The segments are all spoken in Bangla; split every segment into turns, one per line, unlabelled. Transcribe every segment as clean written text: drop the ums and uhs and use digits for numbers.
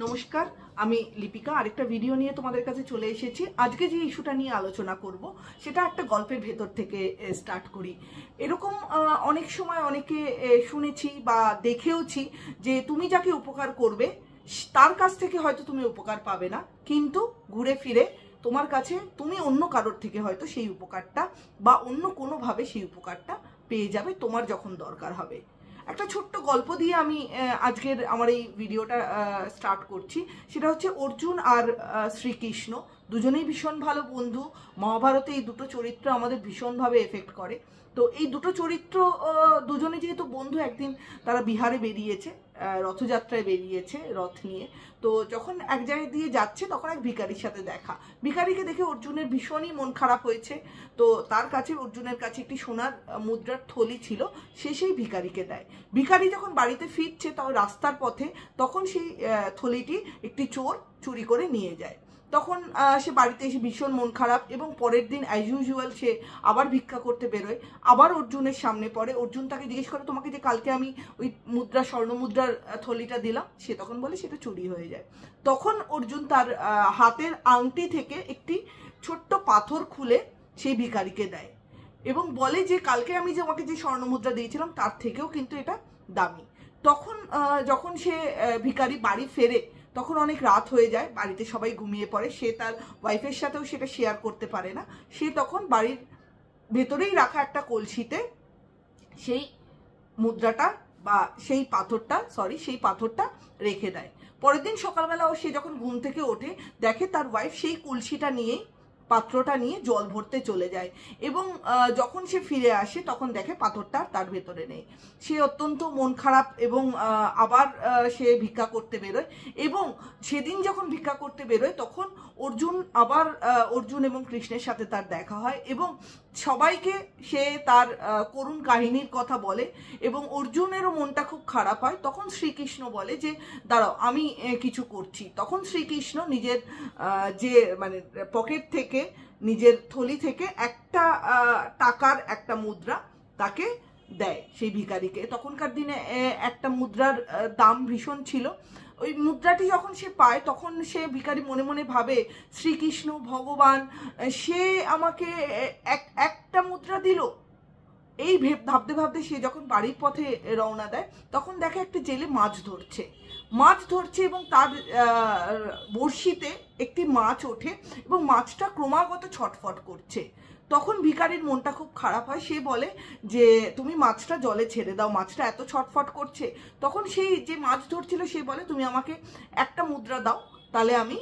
নমস্কার, আমি লিপিকা আরেকটা ভিডিও নিয়ে তোমাদের কাছে চলে এসেছি। আজকে যে ইস্যুটা নিয়ে আলোচনা করব সেটা একটা গল্পের ভেতর থেকে স্টার্ট করি। এরকম অনেক সময় অনেকে শুনেছি বা দেখেওছি যে তুমি যাকে উপকার করবে তার কাছ থেকে হয়তো তুমি উপকার পাবে না, কিন্তু ঘুরে ফিরে তোমার কাছে তুমি অন্য কারোর থেকে হয়তো সেই উপকারটা বা অন্য কোনোভাবে সেই উপকারটা পেয়ে যাবে তোমার যখন দরকার হবে। একটা ছোট্ট গল্প দিয়ে আমি আজকের আমার এই ভিডিওটা স্টার্ট করছি। সেটা হচ্ছে অর্জুন আর শ্রীকৃষ্ণ দুজনেই ভীষণ ভালো বন্ধু। মহাভারতে এই দুটো চরিত্র আমাদের ভীষণভাবে এফেক্ট করে। তো এই দুটো চরিত্র দুজনে যেহেতু বন্ধু, একদিন তারা বিহারে বেরিয়েছে, রথযাত্রায় বেরিয়েছে রথ নিয়ে। তো যখন এক জায়গায় দিয়ে যাচ্ছে তখন এক ভিখারির সাথে দেখা। ভিখারিকে দেখে অর্জুনের ভীষণই মন খারাপ হয়েছে। তো তার কাছে অর্জুনের কাছে একটি সোনার মুদ্রার থলি ছিল, সে সেই ভিখারিকে দেয়। ভিখারি যখন বাড়িতে ফিরছে তাও রাস্তার পথে, তখন সেই থলিটি একটি চোর চুরি করে নিয়ে যায়। তখন সে বাড়িতে এসে ভীষণ মন খারাপ, এবং পরের দিন অ্যাজ ইউজুয়াল সে আবার ভিক্ষা করতে বেরোয়। আবার অর্জুনের সামনে পড়ে। অর্জুন তাকে জিজ্ঞেস করে, তোমাকে যে কালকে আমি ওই স্বর্ণ মুদ্রার থলিটা দিলাম, সে তখন বলে সেটা চুরি হয়ে যায়। তখন অর্জুন তার হাতের আংটি থেকে একটি ছোট্ট পাথর খুলে সেই ভিখারিকে দেয় এবং বলে যে কালকে আমি যে আমাকে যে স্বর্ণ মুদ্রা দিয়েছিলাম তার থেকেও কিন্তু এটা দামি। তখন যখন সে ভিখারি বাড়ি ফেরে তখন অনেক রাত হয়ে যায়, বাড়িতে সবাই ঘুমিয়ে পড়ে। সে তার ওয়াইফের সাথেও সেটা শেয়ার করতে পারে না। সে তখন বাড়ির ভেতরেই রাখা একটা কলসিতে সেই মুদ্রাটা বা সেই পাথরটা রেখে দেয়। পরের দিন সকালবেলা সে যখন ঘুম থেকে ওঠে দেখে তার ওয়াইফ সেই কলসিটা নিয়েই পাত্রটা নিয়ে জল ভরতে চলে যায়, এবং যখন সে ফিরে আসে তখন দেখে পাথরটা তার ভেতরে নেই। সে অত্যন্ত মন খারাপ এবং আবার সে ভিক্ষা করতে বেরোয়। এবং সেদিন যখন ভিক্ষা করতে বেরোয় তখন অর্জুন এবং কৃষ্ণের সাথে তার দেখা হয়, এবং সবাইকে সে তার করুণ কাহিনীর কথা বলে, এবং অর্জুনেরও মনটা খুব খারাপ হয়। তখন শ্রীকৃষ্ণ বলে যে দাঁড়াও, আমি কিছু করছি। তখন শ্রীকৃষ্ণ নিজের যে পকেট থেকে, নিজের থলি থেকে একটা টাকার একটা মুদ্রা তাকে দেয় সেই ভিখারিকে। তখনকার দিনে একটা মুদ্রার দাম ভীষণ ছিল। ওই মুদ্রাটি যখন সে পায় তখন সে ভিখারি মনে মনে ভাবে, শ্রীকৃষ্ণ ভগবান, সে আমাকে একটা মুদ্রা দিল। এই ভাবতে ভাবতে সে যখন বাড়ির পথে রওনা দেয় তখন দেখে একটা জেলে মাছ ধরছে এবং তার বড়শিতে একটি মাছ ওঠে এবং মাছটা ক্রমাগত ছটফট করছে। তখন ভিখারির মনটা খুব খারাপ হয়। সে বলে যে তুমি মাছটা জলে ছেড়ে দাও, মাছটা এত ছটফট করছে। তখন সেই যে মাছ ধরছিল সে বলে, তুমি আমাকে একটা মুদ্রা দাও, তাহলে আমি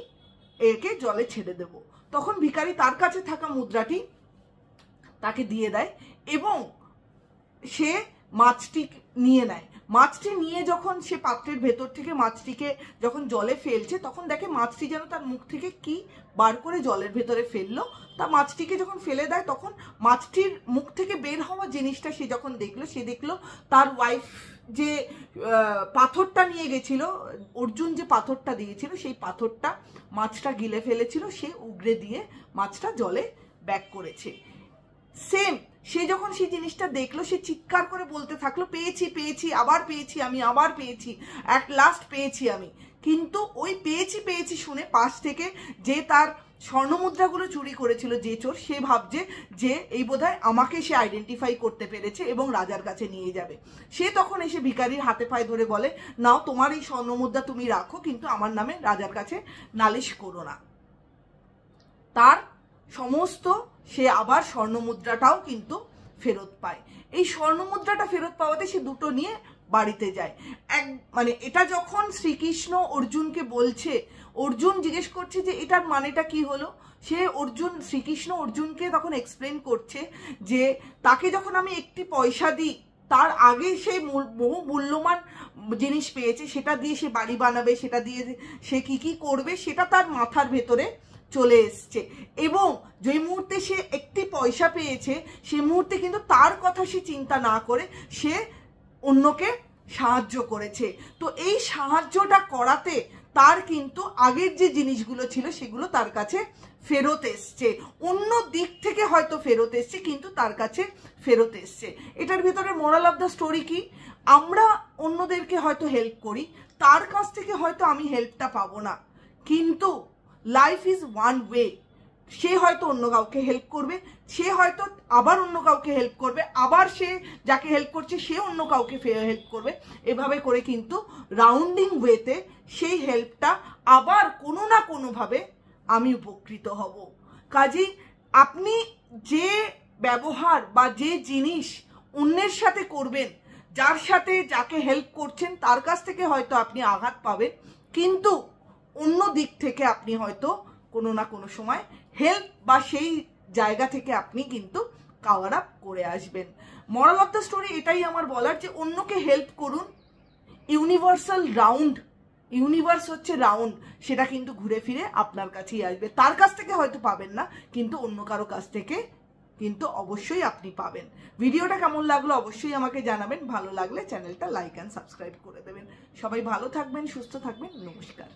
একে জলে ছেড়ে দেব। তখন ভিখারি তার কাছে থাকা মুদ্রাটি তাকে দিয়ে দেয় এবং সে মাছটি নিয়ে নেয়। মাছটি নিয়ে যখন সে পাত্রের ভেতর থেকে মাছটিকে যখন জলে ফেলছে তখন দেখে মাছটি যেন তার মুখ থেকে কি বার করে জলের ভেতরে ফেললো। তা মাছটিকে যখন ফেলে দেয় তখন মাছটির মুখ থেকে বের হওয়া জিনিসটা সে যখন দেখলো তার ওয়াইফ যে পাথরটা নিয়ে গেছিল, অর্জুন যে পাথরটা দিয়েছিল সেই পাথরটা মাছটা গিলে ফেলেছিল। সে উগরে দিয়ে মাছটা জলে ব্যাক করেছে। সেম সে যখন সেই জিনিসটা দেখলো সে চিৎকার করে বলতে থাকলো, পেয়েছি, আবার পেয়েছি, অ্যাট লাস্ট পেয়েছি আমি। কিন্তু ওই পেয়েছি শুনে পাশ থেকে যে তার স্বর্ণমুদ্রাগুলো চুরি করেছিল যে চোর, সে ভাবছে যে এই বোধহয় আমাকে সে আইডেন্টিফাই করতে পেরেছে এবং রাজার কাছে নিয়ে যাবে। সে তখন এসে ভিখারির হাতে পায়ে ধরে বলে, নাও তোমার এই স্বর্ণমুদ্রা তুমি রাখো, কিন্তু আমার নামে রাজার কাছে নালিশ করো না। তার সমস্ত সে আবার স্বর্ণমুদ্রাটাও কিন্তু ফেরত পায়। এই স্বর্ণমুদ্রাটা ফেরত পাওয়াতে সে দুটো নিয়ে বাড়িতে যায়। এটা যখন শ্রীকৃষ্ণ অর্জুনকে বলছে, অর্জুন জিজ্ঞেস করছে যে এটার মানেটা কি হলো। শ্রীকৃষ্ণ অর্জুনকে তখন এক্সপ্লেন করছে যে তাকে যখন আমি একটি পয়সা দিই তার আগে সে বহু মূল্যবান জিনিস পেয়েছে, সেটা দিয়ে সে বাড়ি বানাবে, সেটা দিয়ে সে কি করবে সেটা তার মাথার ভেতরে চলে এসছে, এবং যে মুহূর্তে সে একটি পয়সা পেয়েছে সে মুহূর্তে কিন্তু তার কথা সে চিন্তা না করে সে অন্যকে সাহায্য করেছে। তো এই সাহায্যটা করাতে তার কিন্তু আগের যে জিনিসগুলো ছিল সেগুলো তার কাছে ফেরত এসছে, অন্য দিক থেকে হয়তো ফেরত এসছে কিন্তু তার কাছে ফেরত এসছে। এটার ভিতরে মোরাল অফ দ্য স্টোরি কি? আমরা অন্যদেরকে হয়তো হেল্প করি, তার কাছ থেকে হয়তো আমি হেল্পটা পাবো না, কিন্তু লাইফ ইজ ওয়ান ওয়ে। সে হয়তো অন্য কাউকে হেল্প করবে, সে হয়তো আবার অন্য কাউকে হেল্প করবে, আবার সে যাকে হেল্প করছে সে অন্য কাউকে হেল্প করবে। এভাবে করে কিন্তু রাউন্ডিং ওয়েতে সেই হেল্পটা আবার কোনো না কোনোভাবে আমি উপকৃত হব। কাজেই আপনি যে ব্যবহার বা যে জিনিস অন্যের সাথে করবেন, যার সাথে যাকে হেল্প করছেন তার কাছ থেকে হয়তো আপনি আঘাত পাবেন, কিন্তু অন্য দিক থেকে আপনি হয়তো কোনো না কোনো সময় হেল্প বা সেই জায়গা থেকে আপনি কিন্তু কাভার আপ করে আসবেন। মরাল অফ দ্য স্টোরি এটাই আমার বলার, যে অন্যকে হেল্প করুন। ইউনিভার্সাল রাউন্ড, ইউনিভার্স হচ্ছে রাউন্ড, সেটা কিন্তু ঘুরে ফিরে আপনার কাছেই আসবে। তার কাছ থেকে হয়তো পাবেন না, কিন্তু অন্য কারো কাছ থেকে কিন্তু অবশ্যই আপনি পাবেন। ভিডিওটা কেমন লাগলো অবশ্যই আমাকে জানাবেন। ভালো লাগলে চ্যানেলটা লাইক অ্যান্ড সাবস্ক্রাইব করে দেবেন। সবাই ভালো থাকবেন, সুস্থ থাকবেন। নমস্কার।